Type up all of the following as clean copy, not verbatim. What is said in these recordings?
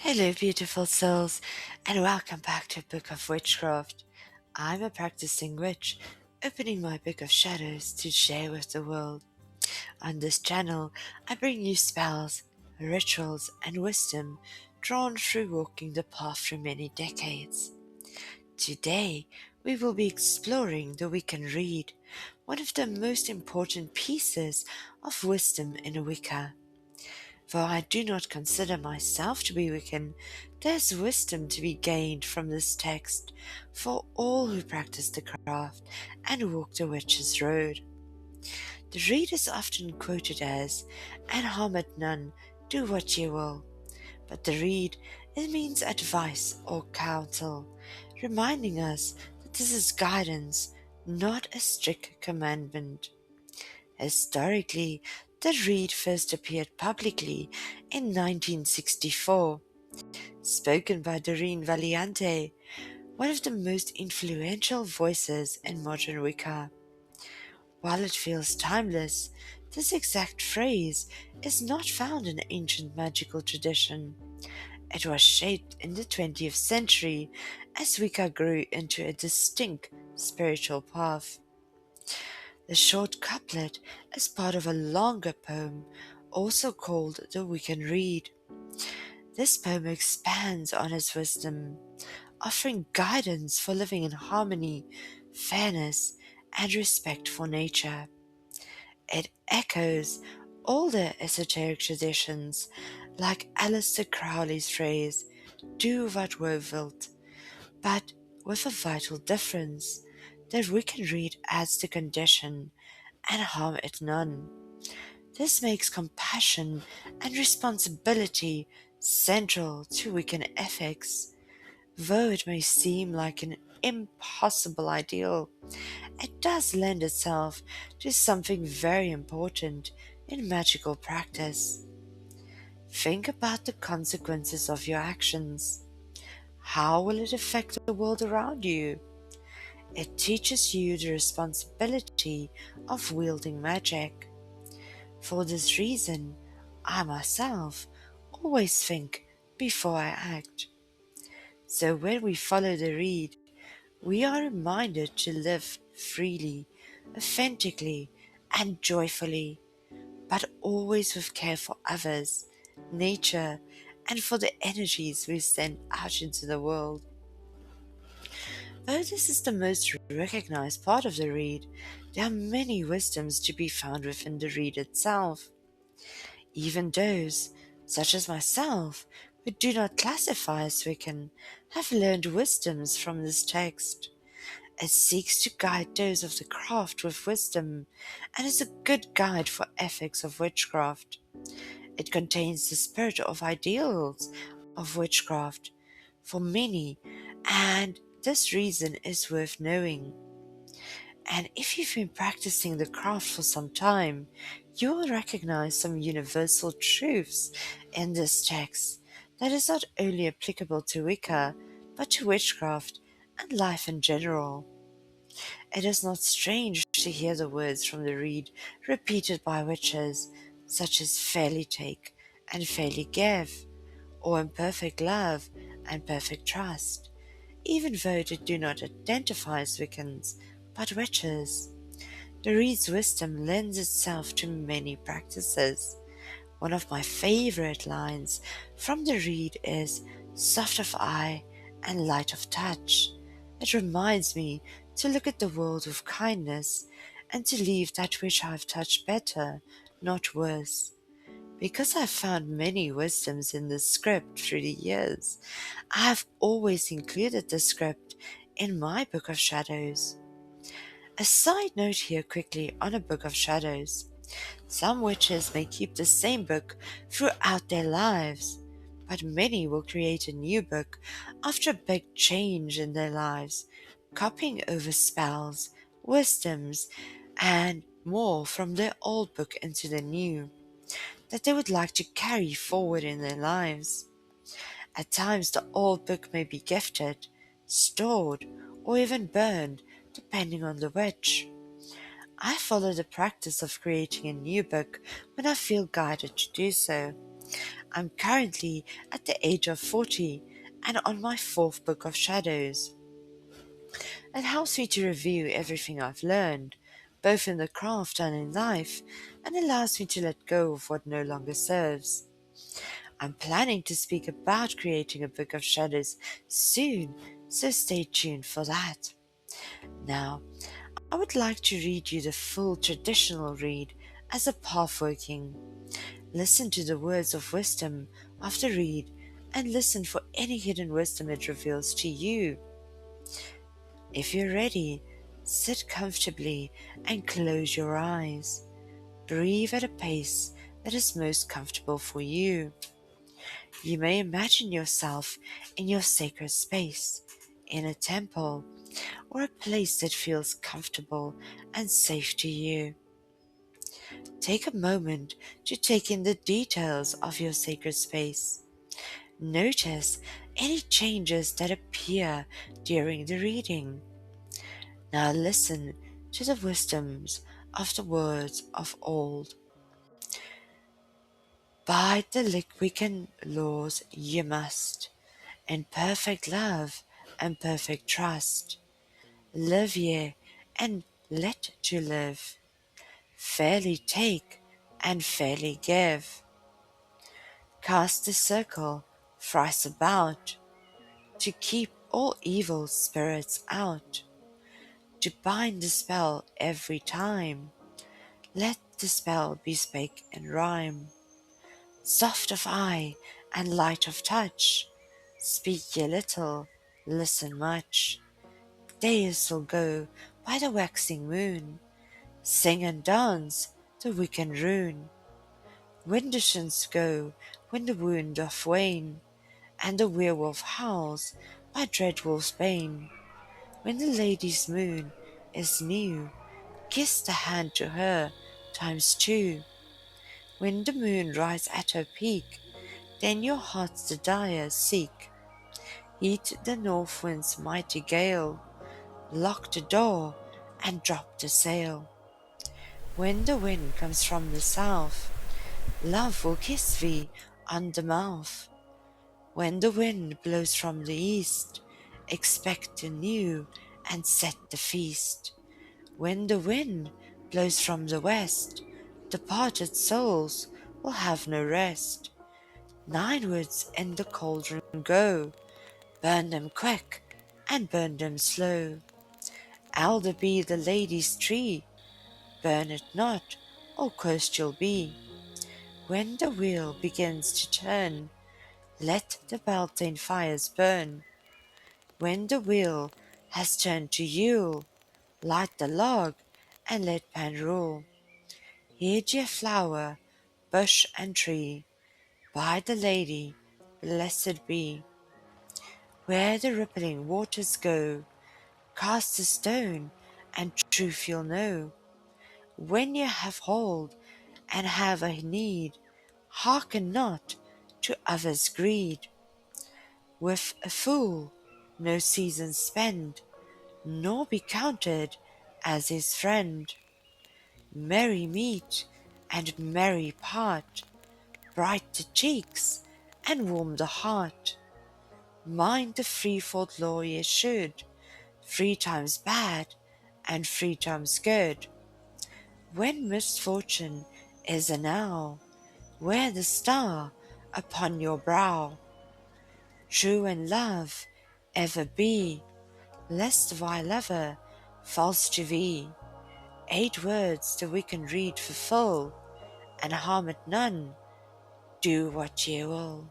Hello, beautiful souls, and welcome back to A Book of Witchcraft. I'm a practicing witch, opening my book of shadows to share with the world. On this channel, I bring you spells, rituals, and wisdom drawn through walking the path for many decades. Today, we will be exploring the Wiccan Rede, one of the most important pieces of wisdom in Wicca. Though I do not consider myself to be Wiccan, there is wisdom to be gained from this text for all who practice the craft and walk the witch's road. The Rede is often quoted as, "And harm it none, do what ye will," but the Rede, it means advice or counsel, reminding us that this is guidance, not a strict commandment. Historically, the Rede first appeared publicly in 1964, spoken by Doreen Valiente, one of the most influential voices in modern Wicca. While it feels timeless, this exact phrase is not found in ancient magical tradition. It was shaped in the 20th century as Wicca grew into a distinct spiritual path. The short couplet is part of a longer poem, also called the Wiccan Rede. This poem expands on his wisdom, offering guidance for living in harmony, fairness, and respect for nature. It echoes older esoteric traditions like Aleister Crowley's phrase, "Do what wo wilt," but with a vital difference. The Wiccan Rede adds the condition, "and harm it none." This makes compassion and responsibility central to Wiccan ethics. Though it may seem like an impossible ideal, it does lend itself to something very important in magical practice. Think about the consequences of your actions. How will it affect the world around you? It teaches you the responsibility of wielding magic. For this reason, I myself always think before I act. So when we follow the Rede, we are reminded to live freely, authentically, and joyfully, but always with care for others, nature, and for the energies we send out into the world. Though this is the most recognized part of the Rede, there are many wisdoms to be found within the Rede itself. Even those, such as myself, who do not classify as Wiccan, have learned wisdoms from this text. It seeks to guide those of the craft with wisdom, and is a good guide for ethics of witchcraft. It contains the spirit of ideals of witchcraft for many, and this reason is worth knowing. And if you've been practicing the craft for some time, you will recognize some universal truths in this text that is not only applicable to Wicca, but to witchcraft and life in general. It is not strange to hear the words from the Rede repeated by witches, such as fairly take and fairly give, or imperfect love and perfect trust, even though they do not identify as Wiccans, but witches. The Rede's wisdom lends itself to many practices. One of my favorite lines from the Rede is "soft of eye and light of touch." It reminds me to look at the world with kindness and to leave that which I have touched better, not worse. Because I have found many wisdoms in this script through the years, I have always included the script in my Book of Shadows. A side note here quickly on a Book of Shadows. Some witches may keep the same book throughout their lives, but many will create a new book after a big change in their lives, copying over spells, wisdoms, and more from their old book into the new that they would like to carry forward in their lives. At times, the old book may be gifted, stored, or even burned, depending on the witch. I follow the practice of creating a new book when I feel guided to do so. I'm currently at the age of 40 and on my fourth book of shadows. It helps me to review everything I've learned, both in the craft and in life, and allows me to let go of what no longer serves. I'm planning to speak about creating a book of shadows soon, so stay tuned for that. Now, I would like to read you the full traditional read as a path working. Listen to the words of wisdom of the read and listen for any hidden wisdom it reveals to you. If you're ready, sit comfortably and close your eyes. Breathe at a pace that is most comfortable for you. You may imagine yourself in your sacred space, in a temple, or a place that feels comfortable and safe to you. Take a moment to take in the details of your sacred space. Notice any changes that appear during the reading. Now listen to the wisdoms of the words of old. By the Wiccan laws you must, in perfect love and perfect trust, live ye and let to live, fairly take and fairly give. Cast the circle thrice about, to keep all evil spirits out, to bind the spell every time. Let the spell be spake in rhyme, soft of eye and light of touch. Speak ye little, listen much. Days will go by the waxing moon, sing and dance the Wiccan rune. Winditions go when the wound doth wane, and the werewolf howls by dread wolf's bane. When the lady's moon is new, kiss the hand to her times two. When the moon rides at her peak, then your heart's desire seek. Heed the north wind's mighty gale, lock the door and drop the sail. When the wind comes from the south, love will kiss thee on the mouth. When the wind blows from the east, expect the new and set the feast. When the wind blows from the west, departed souls will have no rest. Ninewoods in the cauldron go, burn them quick and burn them slow. Elder be the lady's tree, burn it not, or cursed you'll be. When the wheel begins to turn, let the beltane fires burn. When the wheel has turned to Yule, light the log and let Pan rule. Heed ye flower, bush and tree, by the lady blessed be. Where the rippling waters go, cast a stone and truth you'll know. When ye have hold and have a need, hearken not to others' greed. With a fool no season spend, nor be counted as his friend. Merry meet and merry part, bright the cheeks and warm the heart. Mind the threefold law ye should, 3 times bad and 3 times good. When misfortune is enow, wear the star upon your brow. True in love ever be, lest thy lover false to thee. 8 words the Wiccan Rede fulfil, and harm it none, do what ye will.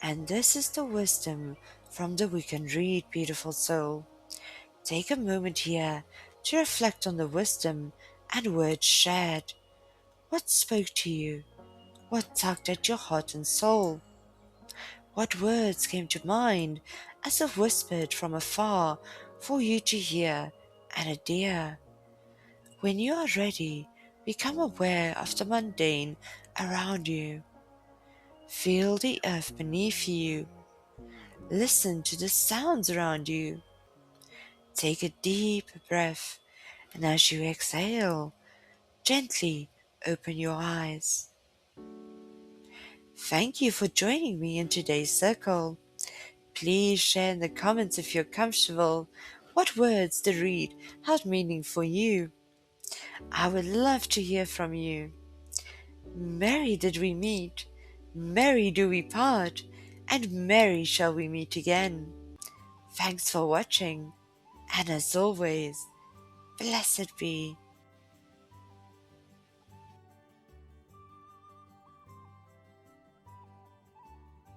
And this is the wisdom from the Wiccan Rede, beautiful soul. Take a moment here to reflect on the wisdom and words shared. What spoke to you? What tugged at your heart and soul? What words came to mind as if whispered from afar for you to hear and adhere? When you are ready, become aware of the mundane around you. Feel the earth beneath you. Listen to the sounds around you. Take a deep breath, and as you exhale, gently open your eyes. Thank you for joining me in today's circle. Please share in the comments if you're comfortable what words the read held meaning for you. I would love to hear from you. Merry did we meet, merry do we part, and merry shall we meet again. Thanks for watching, and as always, blessed be